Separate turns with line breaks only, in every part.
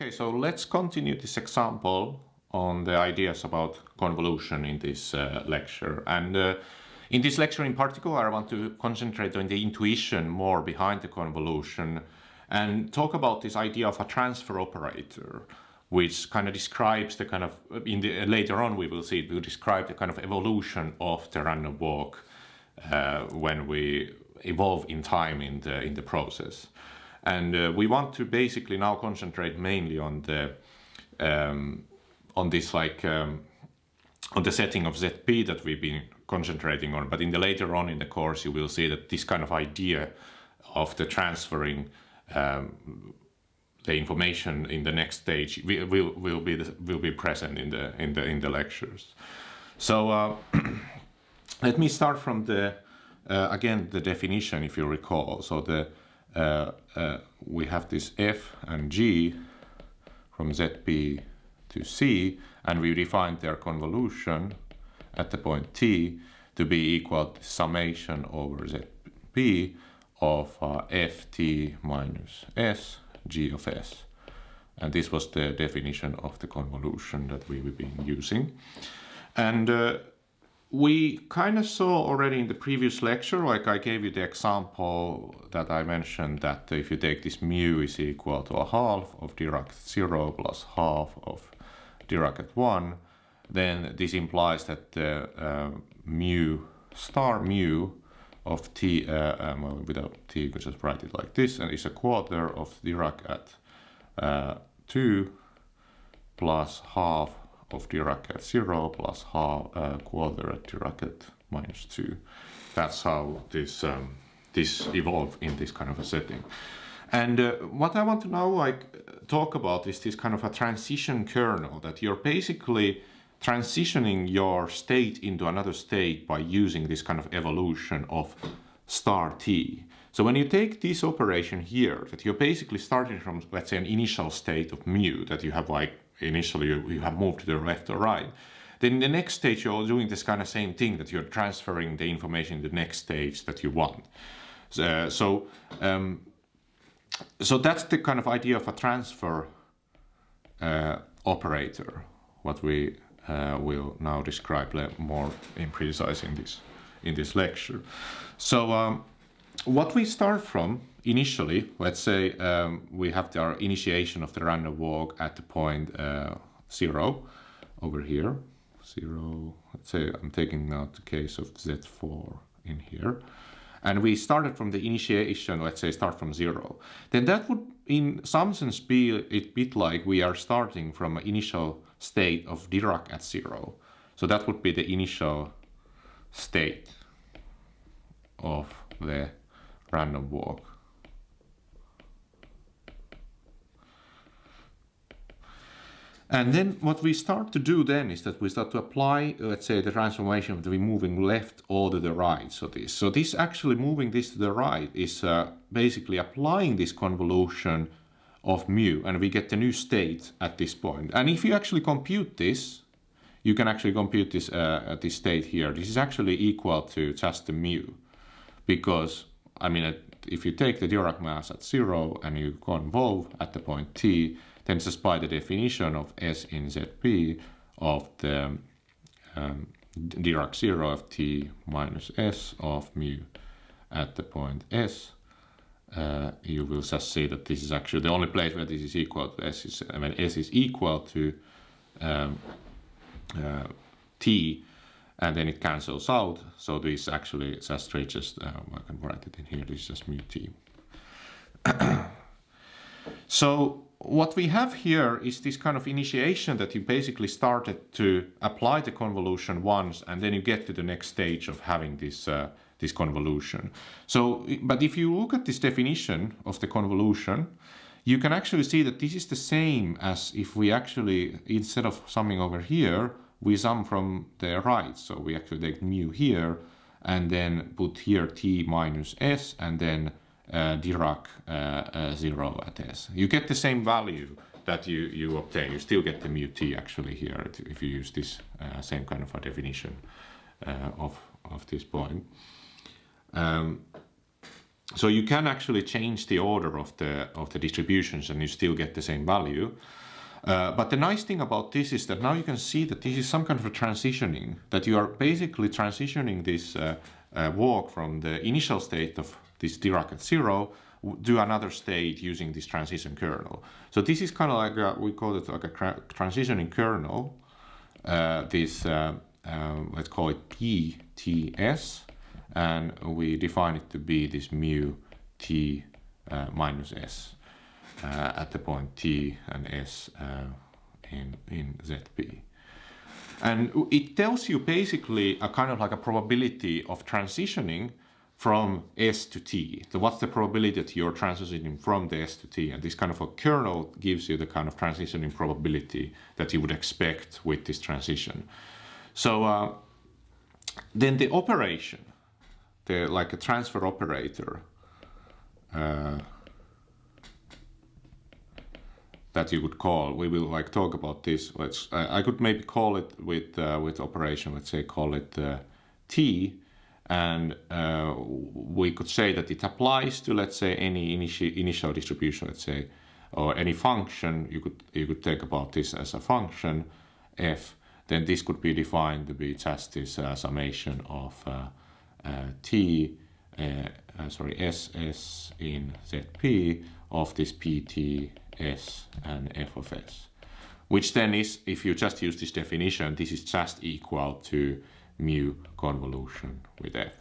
Okay, so let's continue this example on the ideas about convolution in this lecture. And in this lecture in particular, I want to concentrate on the intuition more behind the convolution and talk about this idea of a transfer operator, which kind of describes the kind of, later on we will see, it will describe the kind of evolution of the random walk when we evolve in time in the process. And we want to basically now concentrate mainly on the on the setting of ZP that we've been concentrating on. But in the later on in the course, you will see that this kind of idea of the transferring the information in the next stage will be present in the lectures. So let me start from the again the definition, if you recall. So we have this f and g from ZP to C, and we defined their convolution at the point t to be equal to summation over ZP of ft minus s g of s. And this was the definition of the convolution that we've been using. And we kind of saw already in the previous lecture, like I gave you the example that I mentioned, that if you take this mu is equal to a half of Dirac at 0 plus half of Dirac at 1, then this implies that the mu of t, well, without t, you could just write it like this, and it's a quarter of Dirac at 2 plus half of Dirac at 0 plus half quarter at Dirac at minus 2. That's how this evolved in this kind of a setting. And what I want to now talk about is this kind of a transition kernel, that you're basically transitioning your state into another state by using this kind of evolution of star t. So when you take this operation here, that you're basically starting from, let's say, an initial state of mu that you have initially you have moved to the left or right. Then in the next stage you're doing this kind of same thing, that you're transferring the information in the next stage that you want. So that's the kind of idea of a transfer operator, what we will now describe more in precise in this lecture. So what we start from initially, let's say we have our initiation of the random walk at the point 0 over here. 0, let's say I'm taking now the case of Z4 in here. And we started from the initiation, let's say start from 0. Then that would in some sense be a bit like we are starting from an initial state of Dirac at 0. So that would be the initial state of the random walk. And then what we start to do then is that we start to apply, let's say, the transformation of the moving left or to the right. So this actually moving this to the right is basically applying this convolution of mu, and we get the new state at this point. And if you actually compute this, you can actually compute this at this state here. This is actually equal to just the mu, because I mean, if you take the Dirac mass at 0 and you convolve at the point t, then just by the definition of S in ZP of the Dirac 0 of t minus S of mu at the point S, you will just see that this is actually the only place where this is equal to S is when S is equal to t, and then it cancels out. So this actually just reaches, I can write it in here, this is just mu t. So what we have here is this kind of initiation that you basically started to apply the convolution once, and then you get to the next stage of having this this convolution. So, but if you look at this definition of the convolution, you can actually see that this is the same as if we actually, instead of summing over here, we sum from the right. So we actually take mu here and then put here t minus s and then Dirac 0 at s. You get the same value that you obtain. You still get the mu t actually here if you use this same kind of a definition of this point. So you can actually change the order of the distributions and you still get the same value. But the nice thing about this is that now you can see that this is some kind of a transitioning, that you are basically transitioning this walk from the initial state of this Dirac at 0 to another state using this transition kernel. So this is kind of like we call it like a transitioning kernel. Let's call it TTS, and we define it to be this mu t minus s at the point t and s in ZP. And it tells you basically a kind of like a probability of transitioning from S to T. So what's the probability that you're transitioning from the S to T? And this kind of a kernel gives you the kind of transitioning probability that you would expect with this transition. So then the operation, like a transfer operator, that you would call. We will like talk about this. I could maybe call it with operation. Let's say call it T, and we could say that it applies to, let's say, any initial distribution. Let's say, or any function. You could think about this as a function f. Then this could be defined to be just this summation of SS in ZP of this PT, S and f of s, which then is, if you just use this definition, this is just equal to mu convolution with f.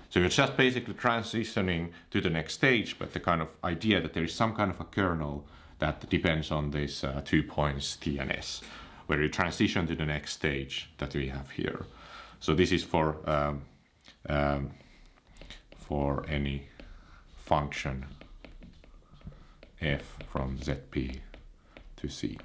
So you're just basically transitioning to the next stage, but the kind of idea that there is some kind of a kernel that depends on these 2 points t and s, where you transition to the next stage that we have here. So this is for any function f from ZP to C.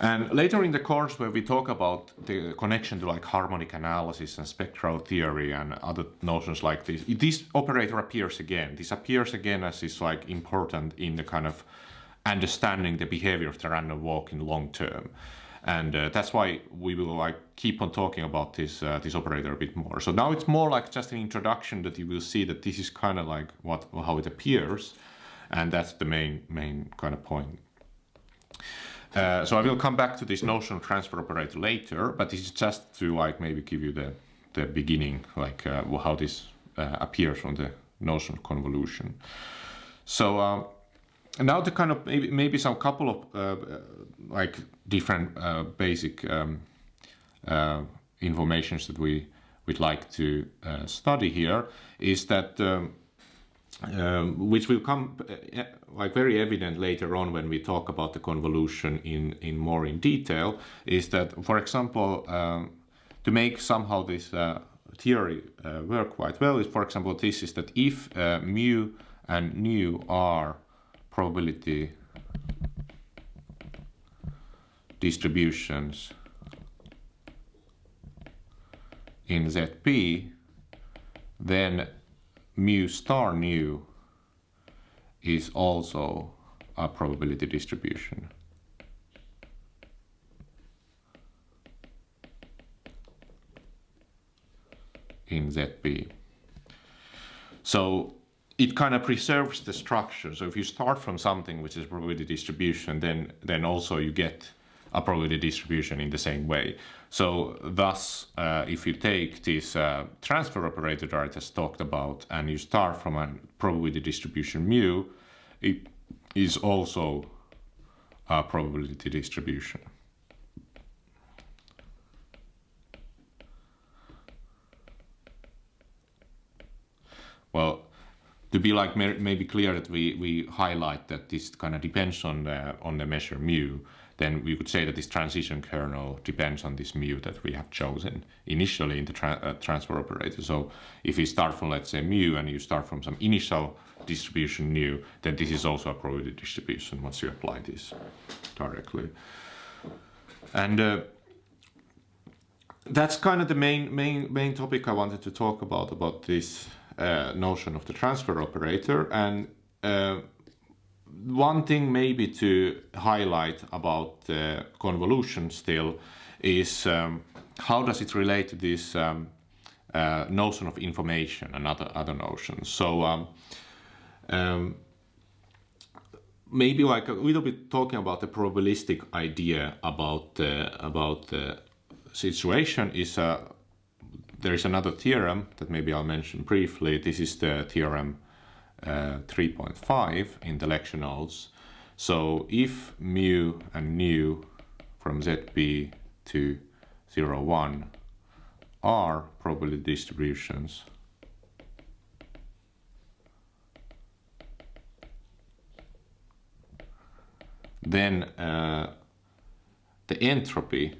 And later in the course, where we talk about the connection to like harmonic analysis and spectral theory and other notions like this operator appears again. This appears again as is like important in the kind of understanding the behavior of the random walk in long term. And that's why we will like keep on talking about this operator a bit more. So now it's more like just an introduction that you will see that this is kind of like how it appears. And that's the main kind of point. So I will come back to this notion of transfer operator later, but this is just to like maybe give you the beginning, like how this appears from the notion of convolution. So now the kind of maybe some couple of like different basic informations that we'd like to study here is that which will come like very evident later on when we talk about the convolution in more in detail, is that, for example, to make somehow this theory work quite well is, for example, this is that if mu and nu are probability distributions in ZP, then mu star nu is also a probability distribution. In ZP. So it kind of preserves the structure. So if you start from something which is probability distribution, then also you get a probability distribution in the same way. So thus, if you take this transfer operator that I just talked about, and you start from a probability distribution mu, it is also a probability distribution. Well, to be like maybe clear that we highlight that this kind of depends on the measure mu, then we could say that this transition kernel depends on this mu that we have chosen initially in the transfer operator. So if you start from, let's say, mu, and you start from some initial distribution nu, then this is also a probability distribution once you apply this directly. And that's kind of the main topic I wanted to talk about this notion of the transfer operator. And one thing maybe to highlight about convolution still is how does it relate to this notion of information and other notions. So maybe like a little bit talking about the probabilistic idea about the situation is there is another theorem that maybe I'll mention briefly. This is the theorem 3.5 in the lecture notes. So if mu and nu from ZB to 0, 1 are probability distributions, then the entropy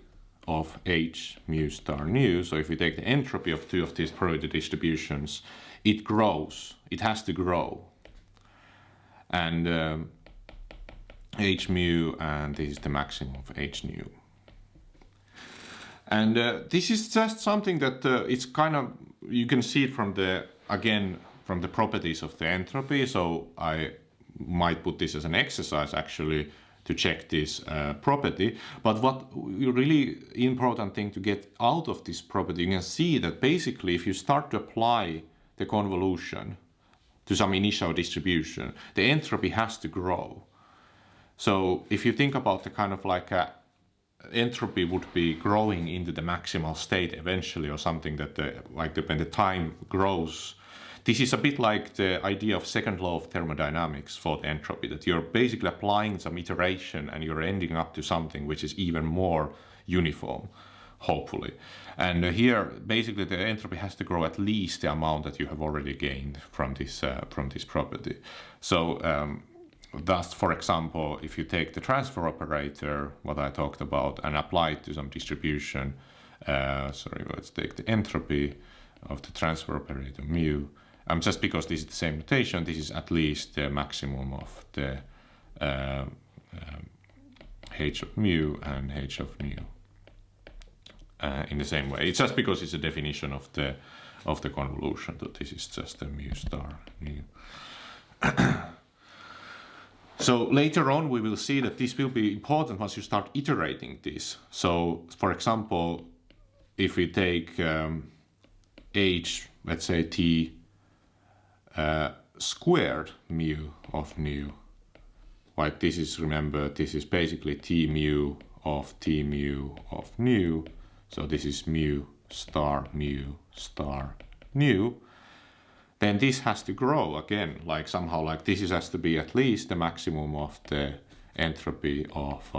of H mu star nu, so if we take the entropy of two of these probability distributions, it grows, it has to grow. And H mu, and this is the maximum of H nu. And this is just something that it's kind of, you can see it from the, again, from the properties of the entropy. So I might put this as an exercise actually to check this property. But what really important thing to get out of this property, you can see that basically if you start to apply the convolution to some initial distribution, the entropy has to grow. So if you think about the kind of like entropy would be growing into the maximal state eventually, or something that when the time grows. This is a bit like the idea of second law of thermodynamics for the entropy, that you're basically applying some iteration and you're ending up to something which is even more uniform, hopefully. And here, basically, the entropy has to grow at least the amount that you have already gained from this property. So thus, for example, if you take the transfer operator, what I talked about, and apply it to some distribution, let's take the entropy of the transfer operator mu. Just because this is the same notation, this is at least the maximum of the h of mu and h of nu. In the same way, it's just because it's a definition of the convolution that this is just a mu star nu. So later on we will see that this will be important once you start iterating this. So for example, if we take h, let's say t squared mu of nu, like this is, remember, this is basically t mu of nu, so this is mu star nu, then this has to grow again, like somehow like this has to be at least the maximum of the entropy of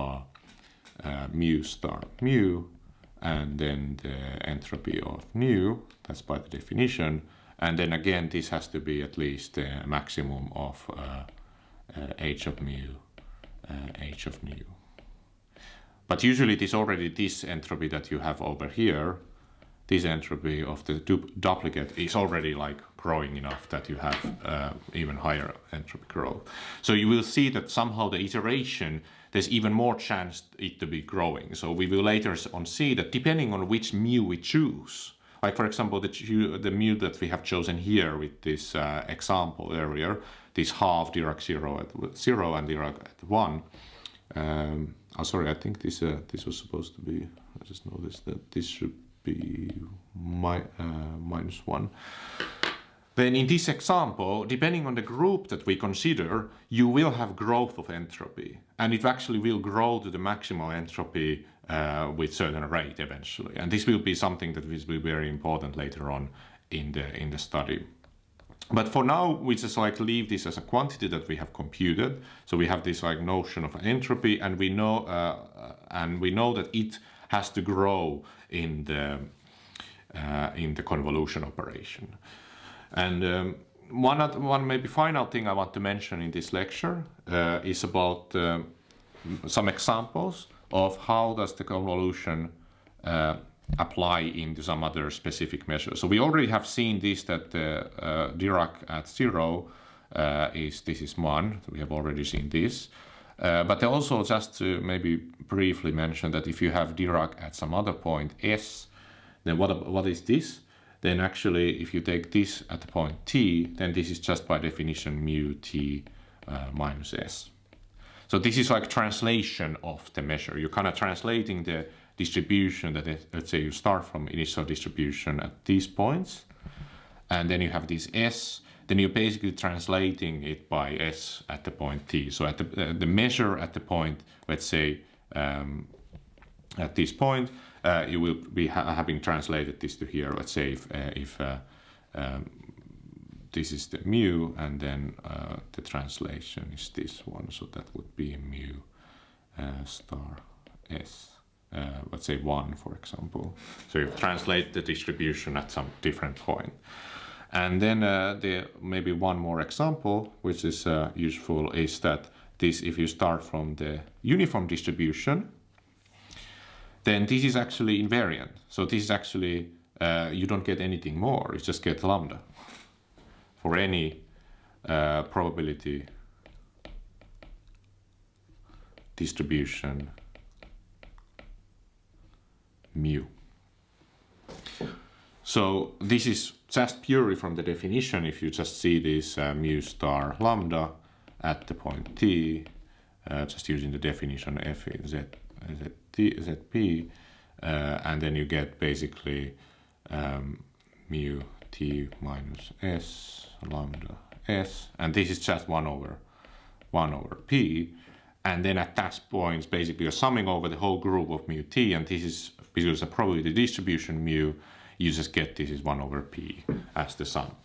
mu star mu, and then the entropy of nu, that's by the definition, and then again this has to be at least the maximum of h of mu, h of nu. But usually it is already this entropy that you have over here, this entropy of the duplicate is already like growing enough that you have even higher entropy growth. So you will see that somehow the iteration, there's even more chance it to be growing. So we will later on see that depending on which mu we choose, like for example the mu that we have chosen here with this example earlier, this half Dirac 0 at 0 and Dirac at 1. Sorry, I think this was supposed to be, I just noticed that this should be -1. Then in this example, depending on the group that we consider, you will have growth of entropy, and it actually will grow to the maximal entropy with certain rate eventually. And this will be something that will be very important later on in the study. But for now, we just like leave this as a quantity that we have computed. So we have this like notion of entropy, and we know that it has to grow in the convolution operation. And one maybe final thing I want to mention in this lecture is about some examples of how does the convolution apply into some other specific measures. So we already have seen this, that Dirac at 0 this is 1. We have already seen this. But also just to maybe briefly mention that if you have Dirac at some other point s, then what is this? Then actually if you take this at the point t, then this is just by definition mu t minus s. So this is like translation of the measure. You're kind of translating the distribution that, let's say you start from initial distribution at these points, and then you have this S, then you're basically translating it by S at the point T. So at the measure at the point, let's say at this point, you will be having translated this to here. Let's say if this is the mu, and then the translation is this one, so that would be mu star S. Let's say 1, for example. So you translate the distribution at some different point. And then maybe one more example, which is useful, is that this, if you start from the uniform distribution, then this is actually invariant. So this is actually, you don't get anything more, you just get lambda for any probability distribution mu. So this is just purely from the definition. If you just see this mu star lambda at the point t, just using the definition f in zp, and then you get basically mu t minus s lambda s, and this is just 1 over p. And then at that point, basically you're summing over the whole group of mu t, and this is, because the probability distribution mu, you just get this is 1 over p as the sum.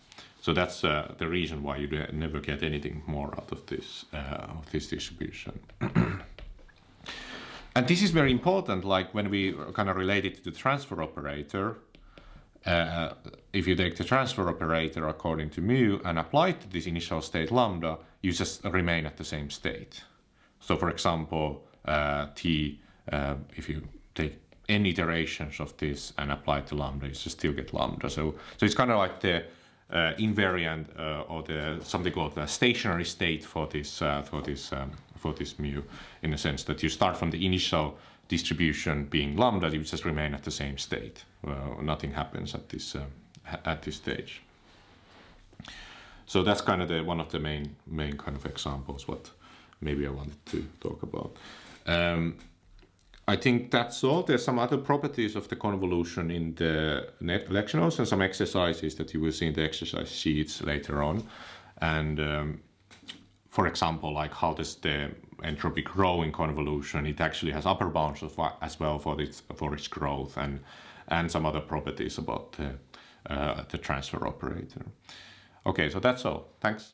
So that's the reason why you never get anything more out of this distribution. And this is very important, like when we kind of relate it to the transfer operator. If you take the transfer operator according to mu and apply it to this initial state lambda, you just remain at the same state. So for example, t, if you take n iterations of this and apply it to lambda, you just still get lambda. So it's kind of like the invariant or the something called the stationary state for this mu, in a sense that you start from the initial distribution being lambda, you just remain at the same state. Nothing happens at this stage. So that's kind of one of the main kind of examples what maybe I wanted to talk about. I think that's all. There's some other properties of the convolution in the lecture notes and some exercises that you will see in the exercise sheets later on. And for example, like how does the entropy grow in convolution? It actually has upper bounds as well for its growth, and some other properties about the transfer operator. Okay, so that's all. Thanks.